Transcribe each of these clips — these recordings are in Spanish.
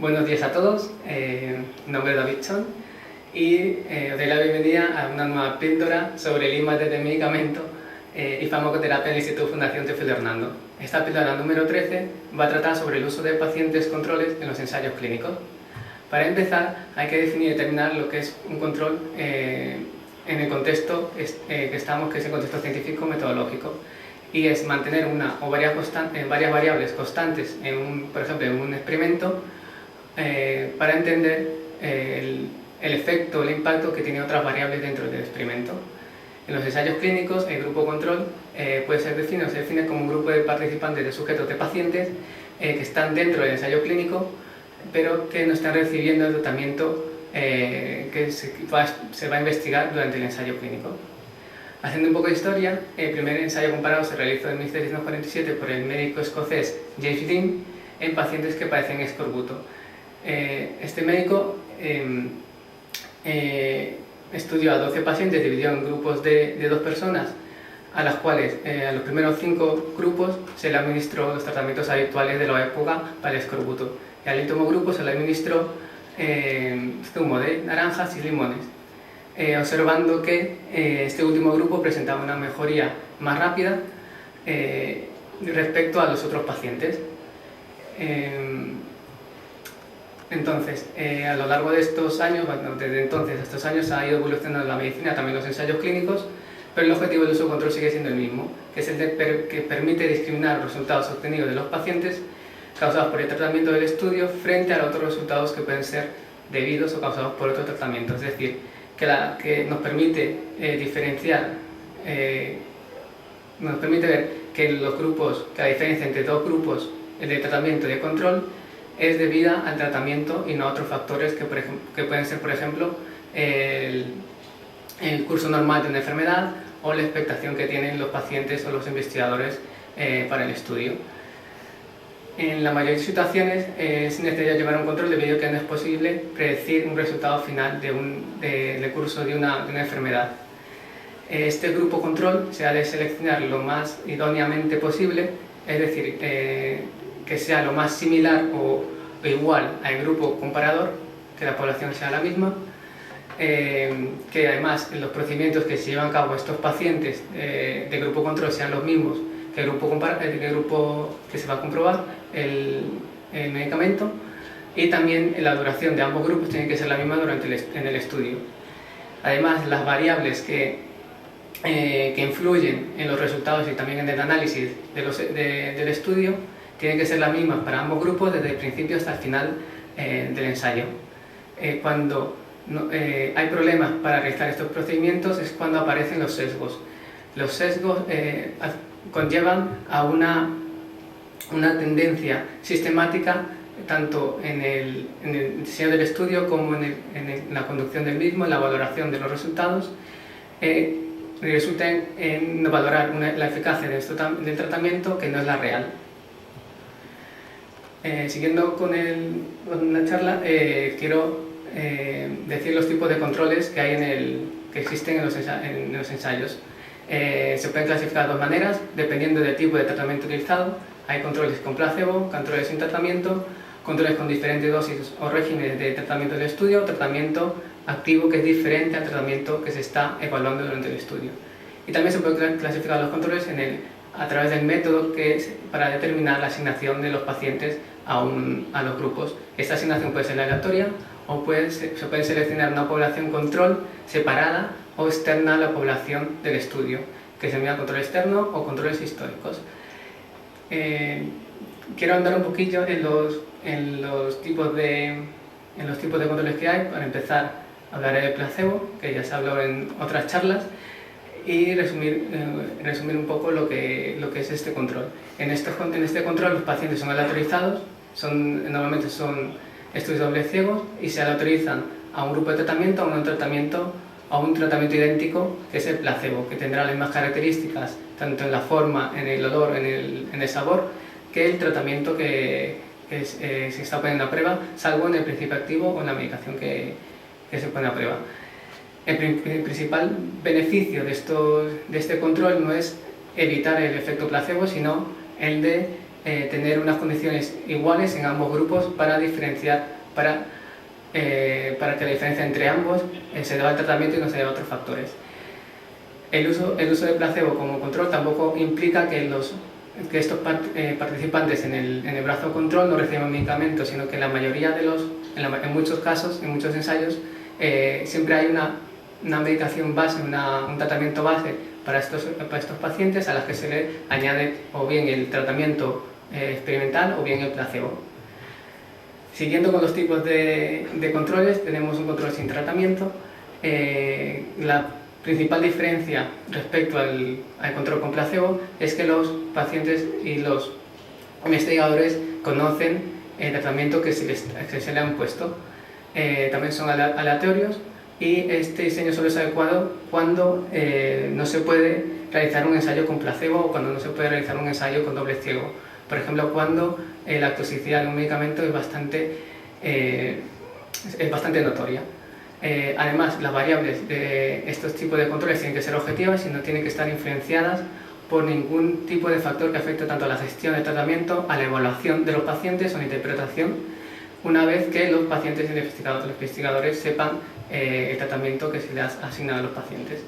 Buenos días a todos, mi nombre es David Chon y os doy la bienvenida a una nueva píldora sobre el I+D de medicamento y farmacoterapia en el Instituto Fundación Teófilo Hernando. Esta píldora número 13 va a tratar sobre el uso de pacientes controles en los ensayos clínicos. Para empezar, hay que definir y determinar lo que es un control en el contexto que estamos, que es el contexto científico-metodológico, y es mantener una o varias variables constantes, por ejemplo, en un experimento, para entender el efecto, el impacto que tienen otras variables dentro del experimento. En los ensayos clínicos, el grupo control se define como un grupo de participantes, de sujetos, de pacientes que están dentro del ensayo clínico, pero que no están recibiendo el tratamiento que se va a investigar durante el ensayo clínico. Haciendo un poco de historia, el primer ensayo comparado se realizó en 1747 por el médico escocés James Dean en pacientes que padecen escorbuto. Este médico estudió a 12 pacientes, dividió en grupos de 2 personas, a las cuales a los primeros 5 grupos se le administró los tratamientos habituales de la época para el escorbuto, y al último grupo se le administró zumo de naranjas y limones, observando que este último grupo presentaba una mejoría más rápida respecto a los otros pacientes. Entonces, a lo largo de estos años, desde entonces a estos años, ha ido evolucionando la medicina, también los ensayos clínicos, pero el objetivo del uso control sigue siendo el mismo, que es el que permite discriminar los resultados obtenidos de los pacientes causados por el tratamiento del estudio frente a los otros resultados que pueden ser debidos o causados por otro tratamiento. Es decir, que nos permite diferenciar, nos permite ver que la diferencia entre 2 grupos de tratamiento y de control es debida al tratamiento y no a otros factores que pueden ser, por ejemplo, el curso normal de una enfermedad o la expectación que tienen los pacientes o los investigadores para el estudio. En la mayoría de situaciones es necesario llevar un control debido a que no es posible predecir un resultado final del curso de una enfermedad. Este grupo control se ha de seleccionar lo más idóneamente posible, es decir, que sea lo más similar o igual al grupo comparador, que la población sea la misma, que además los procedimientos que se llevan a cabo estos pacientes de grupo control sean los mismos que el grupo que se va a comprobar el medicamento, y también la duración de ambos grupos tiene que ser la misma en el estudio. Además, las variables que influyen en los resultados y también en el análisis del estudio tienen que ser las mismas para ambos grupos desde el principio hasta el final del ensayo. Cuando hay problemas para realizar estos procedimientos es cuando aparecen los sesgos. Los sesgos conllevan a una tendencia sistemática tanto en el diseño del estudio como en la conducción del mismo, en la valoración de los resultados, resultan en valorar la eficacia del tratamiento que no es la real. Siguiendo con la charla, quiero decir los tipos de controles que existen en los ensayos. Se pueden clasificar de 2 maneras, dependiendo del tipo de tratamiento utilizado. Hay controles con placebo, controles sin tratamiento, controles con diferentes dosis o regímenes de tratamiento del estudio, tratamiento activo que es diferente al tratamiento que se está evaluando durante el estudio. Y también se pueden clasificar los controles a través del método que es para determinar la asignación de los pacientes a los grupos. Esta asignación puede ser aleatoria o se puede seleccionar una población control separada o externa a la población del estudio, que se llama control externo o controles históricos. Quiero andar un poquillo en los tipos de controles que hay. Para empezar, hablaré del placebo, que ya se habló en otras charlas, y resumir un poco lo que es este control. En este control los pacientes son aleatorizados, normalmente son estudios dobles ciegos, y se aleatorizan a un grupo de tratamiento, a un tratamiento idéntico, que es el placebo, que tendrá las mismas características tanto en la forma, en el olor, en el sabor, que el tratamiento que se está poniendo a prueba, salvo en el principio activo o en la medicación que se pone a prueba. El principal beneficio de este control no es evitar el efecto placebo, sino el de tener unas condiciones iguales en ambos grupos para diferenciar, para que la diferencia entre ambos se deba al tratamiento y no se deba a otros factores. El uso de placebo como control tampoco implica que estos participantes en el brazo control no reciban medicamentos, sino que en la mayoría en muchos casos, en muchos ensayos, siempre hay una medicación base, un tratamiento base para estos pacientes a las que se le añade o bien el tratamiento experimental o bien el placebo. Siguiendo con los tipos de controles, tenemos un control sin tratamiento. La principal diferencia respecto al control con placebo es que los pacientes y los investigadores conocen el tratamiento que se le han puesto. También son aleatorios y este diseño solo es adecuado cuando no se puede realizar un ensayo con placebo o cuando no se puede realizar un ensayo con doble ciego. Por ejemplo, cuando la toxicidad de un medicamento es bastante notoria. Además, las variables de estos tipos de controles tienen que ser objetivas y no tienen que estar influenciadas por ningún tipo de factor que afecte tanto a la gestión del tratamiento, a la evaluación de los pacientes o la interpretación, una vez que los pacientes y los investigadores sepan el tratamiento que se les ha asignado a los pacientes.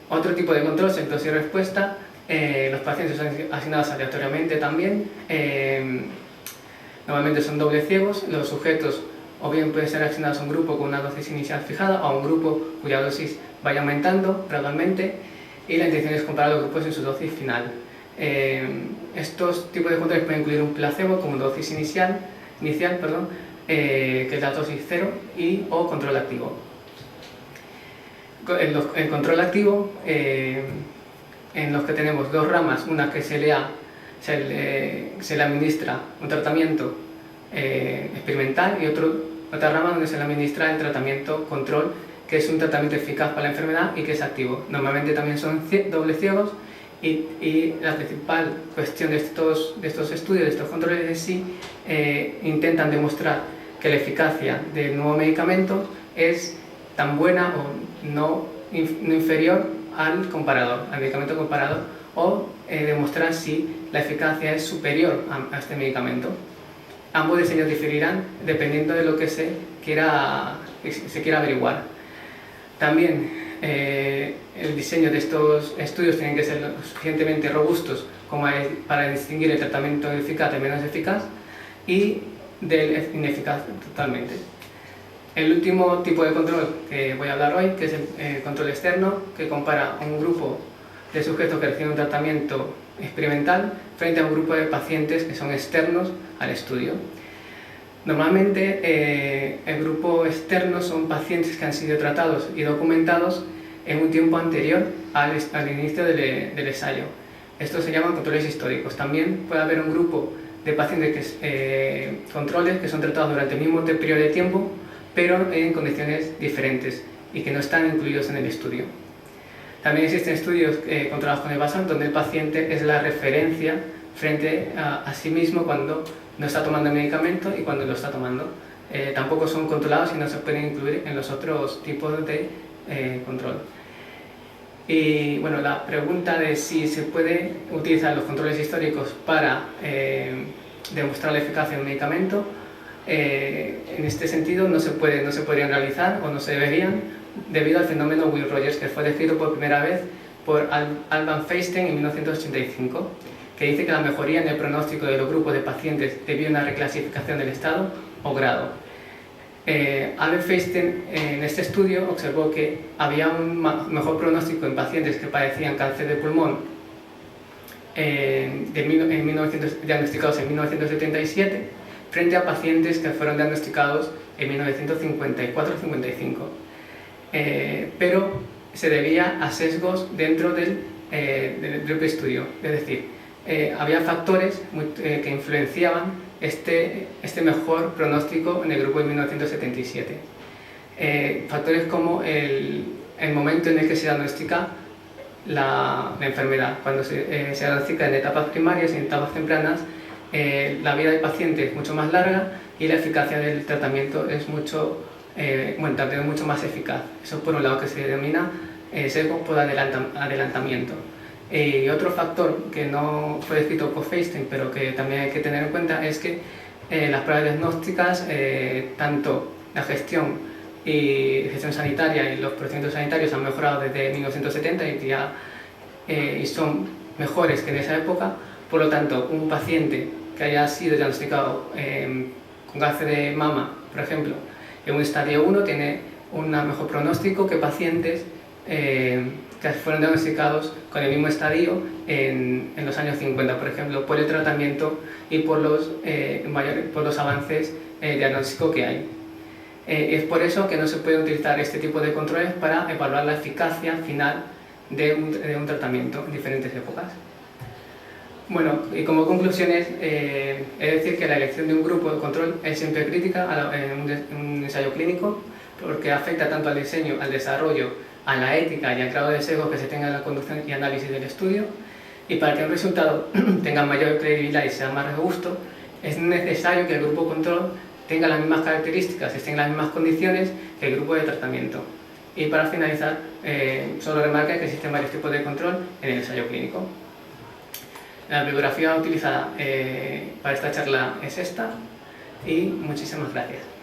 Otro tipo de control, síntomas y respuesta. Los pacientes son asignados aleatoriamente también. Normalmente son doble ciegos. Los sujetos o bien pueden ser asignados a un grupo con una dosis inicial fijada o a un grupo cuya dosis vaya aumentando gradualmente, y la intención es comparar los grupos en su dosis final. Estos tipos de controles pueden incluir un placebo como dosis inicial, que es la dosis 0, o control activo. El control activo, en los que tenemos dos ramas, una que se le administra un tratamiento experimental y otra rama donde se le administra el tratamiento control, que es un tratamiento eficaz para la enfermedad y que es activo. Normalmente también son doble ciegos y la principal cuestión de estos estudios, de estos controles, es si intentan demostrar que la eficacia del nuevo medicamento es tan buena o no inferior al medicamento comparador, o demostrar si la eficacia es superior a este medicamento. Ambos diseños diferirán dependiendo de lo que se quiera averiguar. También el diseño de estos estudios tienen que ser lo suficientemente robustos como para distinguir el tratamiento eficaz de menos eficaz y del ineficaz totalmente. El último tipo de control que voy a hablar hoy, que es el control externo, que compara a un grupo de sujetos que reciben un tratamiento experimental frente a un grupo de pacientes que son externos al estudio. Normalmente el grupo externo son pacientes que han sido tratados y documentados en un tiempo anterior al inicio del ensayo. Estos se llaman controles históricos. También puede haber un grupo de pacientes controles que son tratados durante el mismo periodo de tiempo, pero en condiciones diferentes y que no están incluidos en el estudio. También existen estudios controlados con el Basan, donde el paciente es la referencia frente a sí mismo cuando no está tomando el medicamento y cuando lo está tomando. Tampoco son controlados y no se pueden incluir en los otros tipos de control. Y bueno, la pregunta de si se puede utilizar los controles históricos para demostrar la eficacia de un medicamento, en este sentido no se podrían realizar o no se deberían, debido al fenómeno Will Rogers, que fue descrito por primera vez por Alban Feinstein en 1985, que dice que la mejoría en el pronóstico de los grupos de pacientes debió a una reclasificación del estado o grado. Alban Feinstein en este estudio observó que había un mejor pronóstico en pacientes que padecían cáncer de pulmón diagnosticados en 1977 frente a pacientes que fueron diagnosticados en 1954-55. Pero se debía a sesgos dentro del propio estudio, es decir, había factores que influenciaban este mejor pronóstico en el grupo de 1977. Factores como el momento en el que se diagnostica la enfermedad. Cuando se diagnostica en etapas primarias y en etapas tempranas, la vida del paciente es mucho más larga y la eficacia del tratamiento es mucho más eficaz. Eso por un lado, que se denomina sesgo por adelantamiento. Y otro factor que no fue descrito por Feinstein, pero que también hay que tener en cuenta, es que las pruebas diagnósticas, tanto la gestión sanitaria y los procedimientos sanitarios han mejorado desde 1970 y son mejores que en esa época. Por lo tanto, un paciente que haya sido diagnosticado con cáncer de mama, por ejemplo, en un estadio 1 tiene un mejor pronóstico que pacientes que fueron diagnosticados con el mismo estadio en los años 50, por ejemplo, por el tratamiento y por los avances diagnósticos que hay. Es por eso que no se puede utilizar este tipo de controles para evaluar la eficacia final de un tratamiento en diferentes épocas. Bueno, y como conclusiones, es decir que la elección de un grupo de control es siempre crítica en un ensayo clínico, porque afecta tanto al diseño, al desarrollo, a la ética y al grado de sesgo que se tenga en la conducción y análisis del estudio. Y para que un resultado tenga mayor credibilidad y sea más robusto, es necesario que el grupo control tenga las mismas características, esté en las mismas condiciones que el grupo de tratamiento. Y para finalizar, solo remarca que existen varios tipos de control en el ensayo clínico. La bibliografía utilizada para esta charla es esta, y muchísimas gracias.